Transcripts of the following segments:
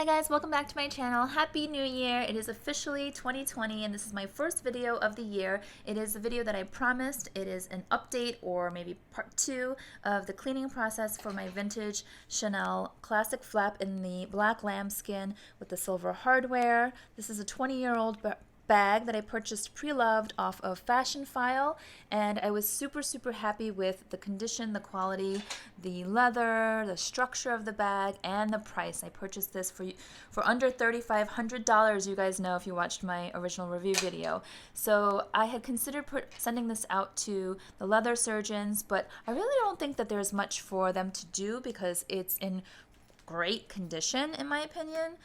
Hi guys, welcome back to my channel. Happy New Year! It is officially 2020 and this is my first video of the year. It is the video that I promised. It is an update or maybe part 2 of the cleaning process for my vintage Chanel classic flap in the black lambskin with the silver hardware. This is a 20-year-old bag that I purchased pre-loved off of Fashion File, and I was super happy with the condition, the quality, the leather, the structure of the bag, and the price. I purchased this for under $3,500, you guys know if you watched my original review video. So I had considered sending this out to the leather surgeons, but I really don't think that there's much for them to do because it's in great condition in my opinion.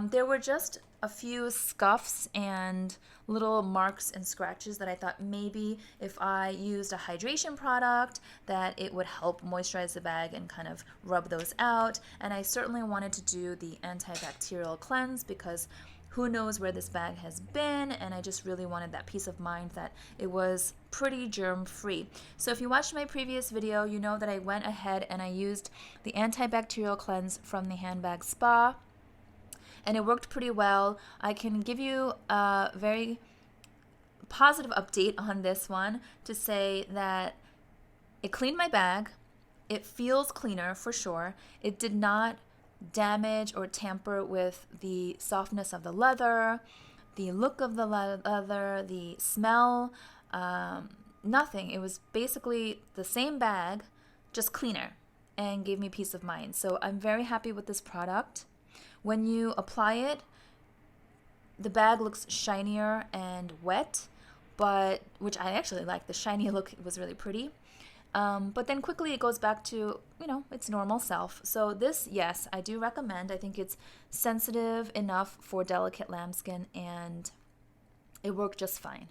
There were just a few scuffs and little marks and scratches that I thought maybe if I used a hydration product that it would help moisturize the bag and kind of rub those out. And I certainly wanted to do the antibacterial cleanse because who knows where this bag has been, and I just really wanted that peace of mind that it was pretty germ-free. So if you watched my previous video, you know that I went ahead and I used the antibacterial cleanse from the Handbag Spa, and it worked pretty well. I can give you a very positive update on this one to say that it cleaned my bag. It feels cleaner for sure. It did not damage or tamper with the softness of the leather, the look of the leather, the smell, nothing. It was basically the same bag, just cleaner, and gave me peace of mind. So I'm very happy with this product. When you apply it, the bag looks shinier and wet, but which I actually like. The shiny look was really pretty. But then quickly it goes back to, its normal self. So this, yes, I do recommend. I think it's sensitive enough for delicate lambskin and it worked just fine.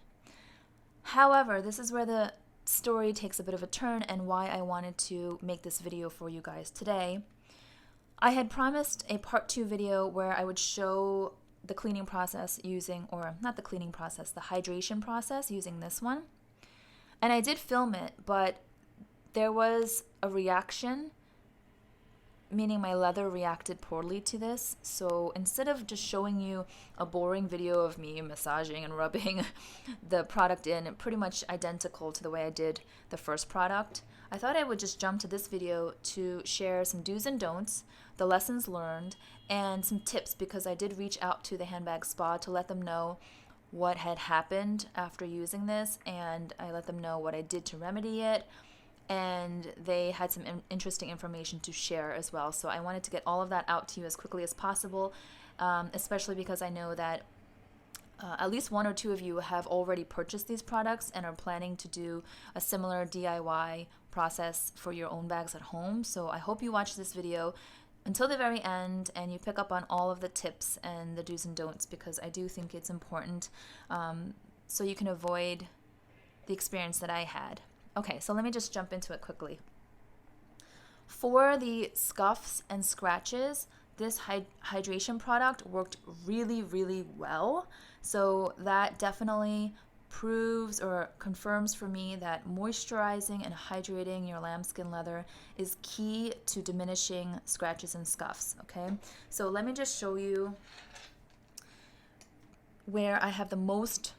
However, this is where the story takes a bit of a turn and why I wanted to make this video for you guys today. I had promised a part 2 video where I would show the cleaning process using, or not the cleaning process, the hydration process using this one. And I did film it, but there was a reaction, meaning my leather reacted poorly to this. So instead of just showing you a boring video of me massaging and rubbing the product in, pretty much identical to the way I did the first product, I thought I would just jump to this video to share some do's and don'ts, the lessons learned, and some tips because I did reach out to the Handbag Spa to let them know what had happened after using this, and I let them know what I did to remedy it. And they had some interesting information to share as well. So I wanted to get all of that out to you as quickly as possible, especially because I know that at least one or two of you have already purchased these products and are planning to do a similar DIY process for your own bags at home. So I hope you watch this video until the very end and you pick up on all of the tips and the do's and don'ts because I do think it's important so you can avoid the experience that I had. Okay, so let me just jump into it quickly. For the scuffs and scratches, this hydration product worked really well. So that definitely proves or confirms for me that moisturizing and hydrating your lambskin leather is key to diminishing scratches and scuffs, okay? So let me just show you where I have the most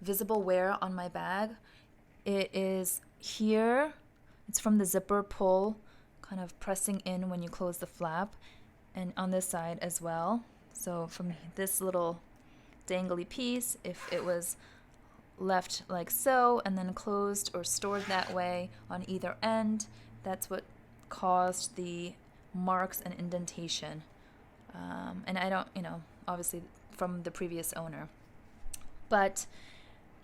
visible wear on my bag. It is here. It's from the zipper pull, kind of pressing in when you close the flap, and on this side as well. So from this little dangly piece, if it was left like so and then closed or stored that way on either end, that's what caused the marks and indentation. And I don't, obviously from the previous owner. But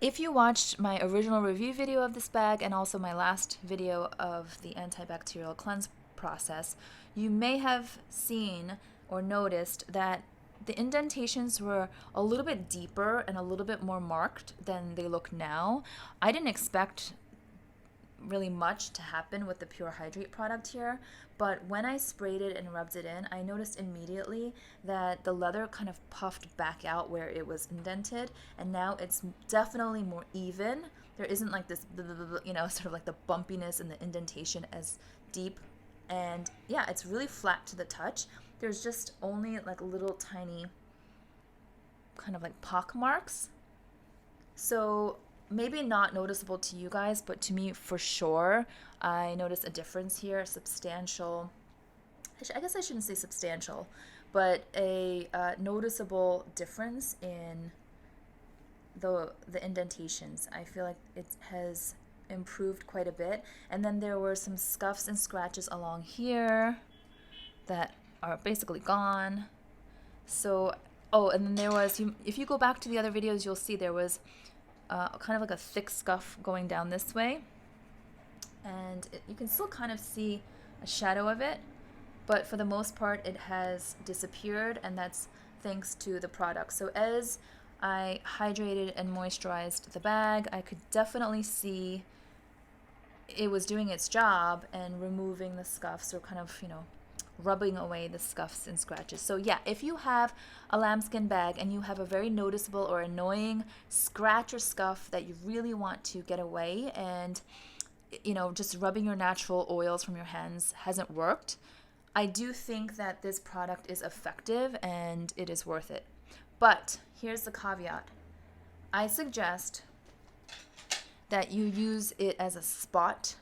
if you watched my original review video of this bag and also my last video of the antibacterial cleanse process, you may have seen or noticed that the indentations were a little bit deeper and a little bit more marked than they look now. I didn't expect really much to happen with the Pure Hydrate product here, but when I sprayed it and rubbed it in, I noticed immediately that the leather kind of puffed back out where it was indented, and now it's definitely more even. There isn't like this, sort of like the bumpiness and the indentation as deep, and yeah, it's really flat to the touch. there's just only like little tiny kind of like pock marks. So maybe not noticeable to you guys, but to me for sure, I notice a difference here, a substantial, I guess I shouldn't say substantial, but a noticeable difference in the indentations. I feel like it has improved quite a bit. And then there were some scuffs and scratches along here that are basically gone. So, oh, and then there was, if you go back to the other videos, you'll see there was kind of like a thick scuff going down this way. And you can still kind of see a shadow of it, but for the most part, it has disappeared, and that's thanks to the product. So as I hydrated and moisturized the bag, I could definitely see it was doing its job and removing the scuffs, or kind of, rubbing away the scuffs and scratches. So yeah, if you have a lambskin bag and you have a very noticeable or annoying scratch or scuff that you really want to get away, and just rubbing your natural oils from your hands hasn't worked, I do think that this product is effective and it is worth it. But here's the caveat. I suggest that you use it as a spot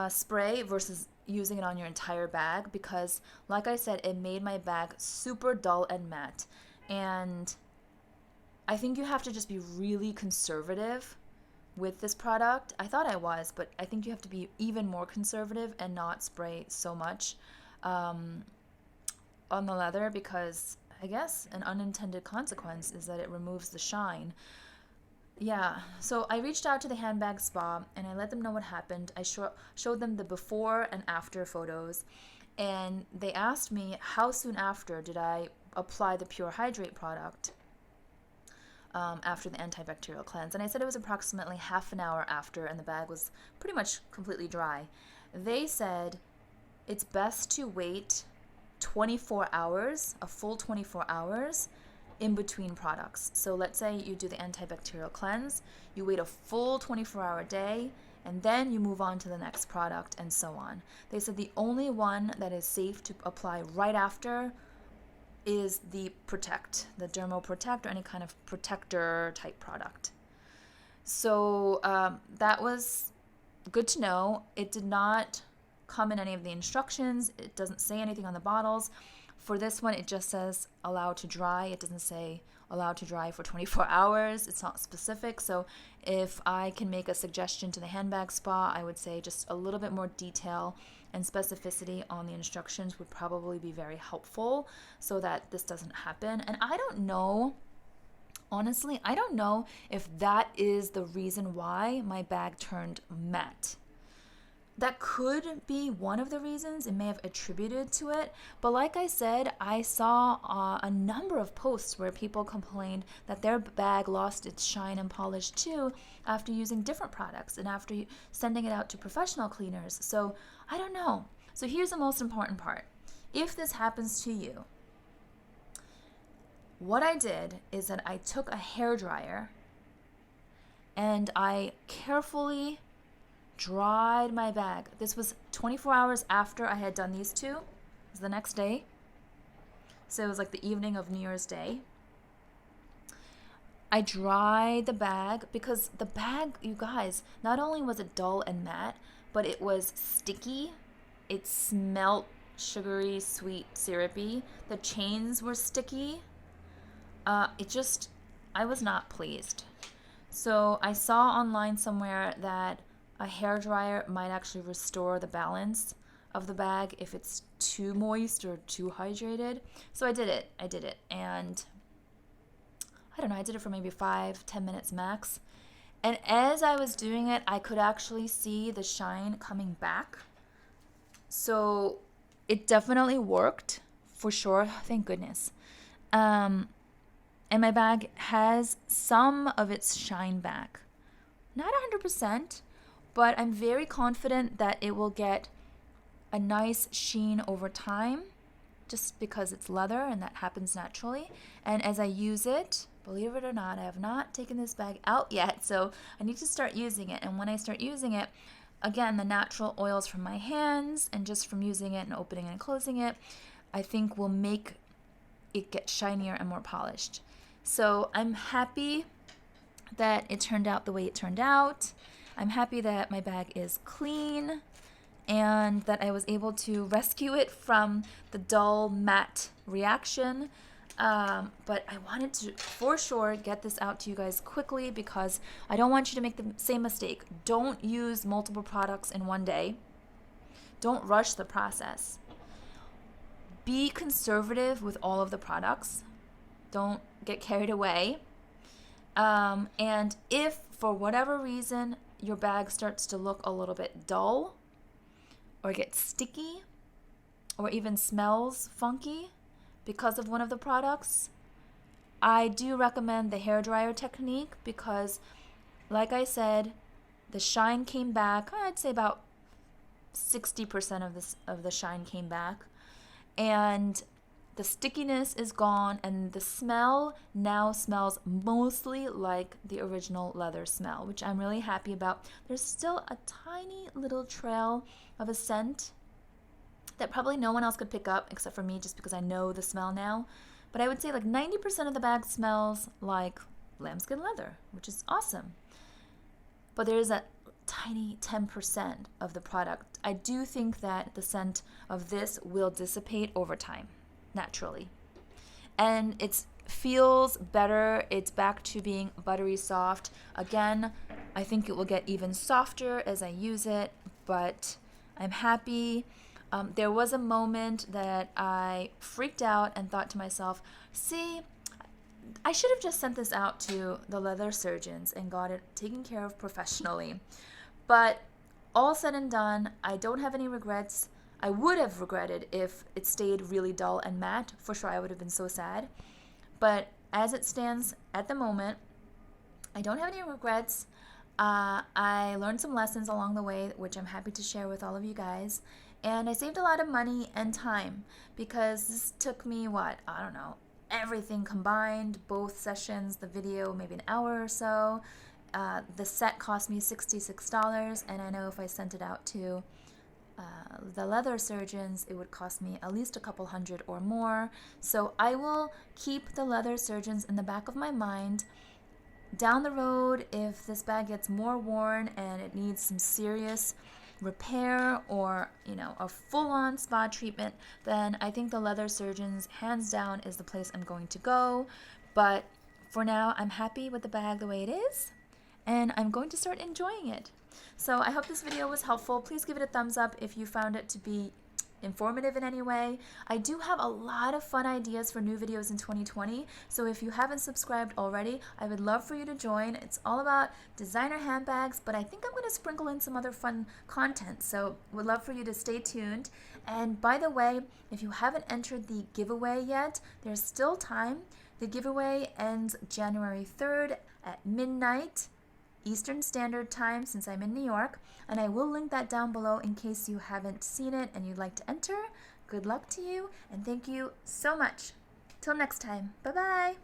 spray versus using it on your entire bag, because like I said, it made my bag super dull and matte. And I think you have to just be really conservative with this product. I thought I was, but I think you have to be even more conservative and not spray so much on the leather, because I guess an unintended consequence is that it removes the shine. Yeah, so I reached out to the Handbag Spa and I let them know what happened. I showed them the before and after photos, and they asked me how soon after did I apply the Pure Hydrate product after the antibacterial cleanse. And I said it was approximately half an hour after, and the bag was pretty much completely dry. They said it's best to wait 24 hours, a full 24 hours, in between products. So let's say you do the antibacterial cleanse, you wait a full 24-hour day, and then you move on to the next product, and so on. They said the only one that is safe to apply right after is the Protect, the Dermo Protect, or any kind of protector type product. So that was good to know. It did not come in any of the instructions. It doesn't say anything on the bottles. For this one, it just says allow to dry. It doesn't say allow to dry for 24 hours. It's not specific. So if I can make a suggestion to the Handbag Spa, I would say just a little bit more detail and specificity on the instructions would probably be very helpful, so that this doesn't happen. And I don't know, honestly, I don't know if that is the reason why my bag turned matte. That could be one of the reasons. It may have attributed to it. But like I said, I saw a number of posts where people complained that their bag lost its shine and polish too after using different products and after sending it out to professional cleaners. So I don't know. So here's the most important part. If this happens to you, what I did is that I took a hairdryer and I carefully dried my bag. This was 24 hours after I had done these two. It was the next day. So it was like the evening of New Year's Day. I dried the bag because the bag, you guys, not only was it dull and matte, but it was sticky. It smelled sugary, sweet, syrupy. The chains were sticky. I was not pleased. So I saw online somewhere that a hairdryer might actually restore the balance of the bag if it's too moist or too hydrated. So I did it. And I don't know, I did it for maybe 5-10 minutes max. And as I was doing it, I could actually see the shine coming back. So it definitely worked for sure. Thank goodness. And my bag has some of its shine back. Not 100%. But I'm very confident that it will get a nice sheen over time, just because it's leather and that happens naturally. And as I use it, believe it or not, I have not taken this bag out yet, so I need to start using it. And when I start using it, again, the natural oils from my hands and just from using it and opening and closing it, I think will make it get shinier and more polished. So I'm happy that it turned out the way it turned out. I'm happy that my bag is clean and that I was able to rescue it from the dull matte reaction. But I wanted to, for sure, get this out to you guys quickly because I don't want you to make the same mistake. Don't use multiple products in one day. Don't rush the process. Be conservative with all of the products. Don't get carried away. And if, for whatever reason, your bag starts to look a little bit dull, or gets sticky, or even smells funky because of one of the products, I do recommend the hairdryer technique because, like I said, the shine came back. I'd say about 60% of the shine came back, and the stickiness is gone, and the smell now smells mostly like the original leather smell, which I'm really happy about. There's still a tiny little trail of a scent that probably no one else could pick up except for me, just because I know the smell now. But I would say like 90% of the bag smells like lambskin leather, which is awesome. But there's a tiny 10% of the product. I do think that the scent of this will dissipate over time, naturally. And it feels better. It's back to being buttery soft. Again, I think it will get even softer as I use it, but I'm happy. There was a moment that I freaked out and thought to myself, see, I should have just sent this out to the leather surgeons and got it taken care of professionally. But all said and done, I don't have any regrets. I would have regretted if it stayed really dull and matte. For sure, I would have been so sad. But as it stands at the moment, I don't have any regrets. I learned some lessons along the way, which I'm happy to share with all of you guys. And I saved a lot of money and time because this took me, I don't know, everything combined, both sessions, the video, maybe an hour or so. The set cost me $66, and I know if I sent it out to the leather surgeons, it would cost me at least a couple hundred or more. So I will keep the leather surgeons in the back of my mind. Down the road, if this bag gets more worn and it needs some serious repair or, a full-on spa treatment, then I think the leather surgeons, hands down, is the place I'm going to go. But for now, I'm happy with the bag the way it is, and I'm going to start enjoying it. So I hope this video was helpful. Please give it a thumbs up if you found it to be informative in any way. I do have a lot of fun ideas for new videos in 2020, so if you haven't subscribed already, I would love for you to join. It's all about designer handbags, but I think I'm going to sprinkle in some other fun content, so would love for you to stay tuned. And by the way, if you haven't entered the giveaway yet, there's still time. The giveaway ends January 3rd at midnight Eastern Standard Time, since I'm in New York, and I will link that down below in case you haven't seen it and you'd like to enter. Good luck to you, and thank you so much. Till next time, bye-bye.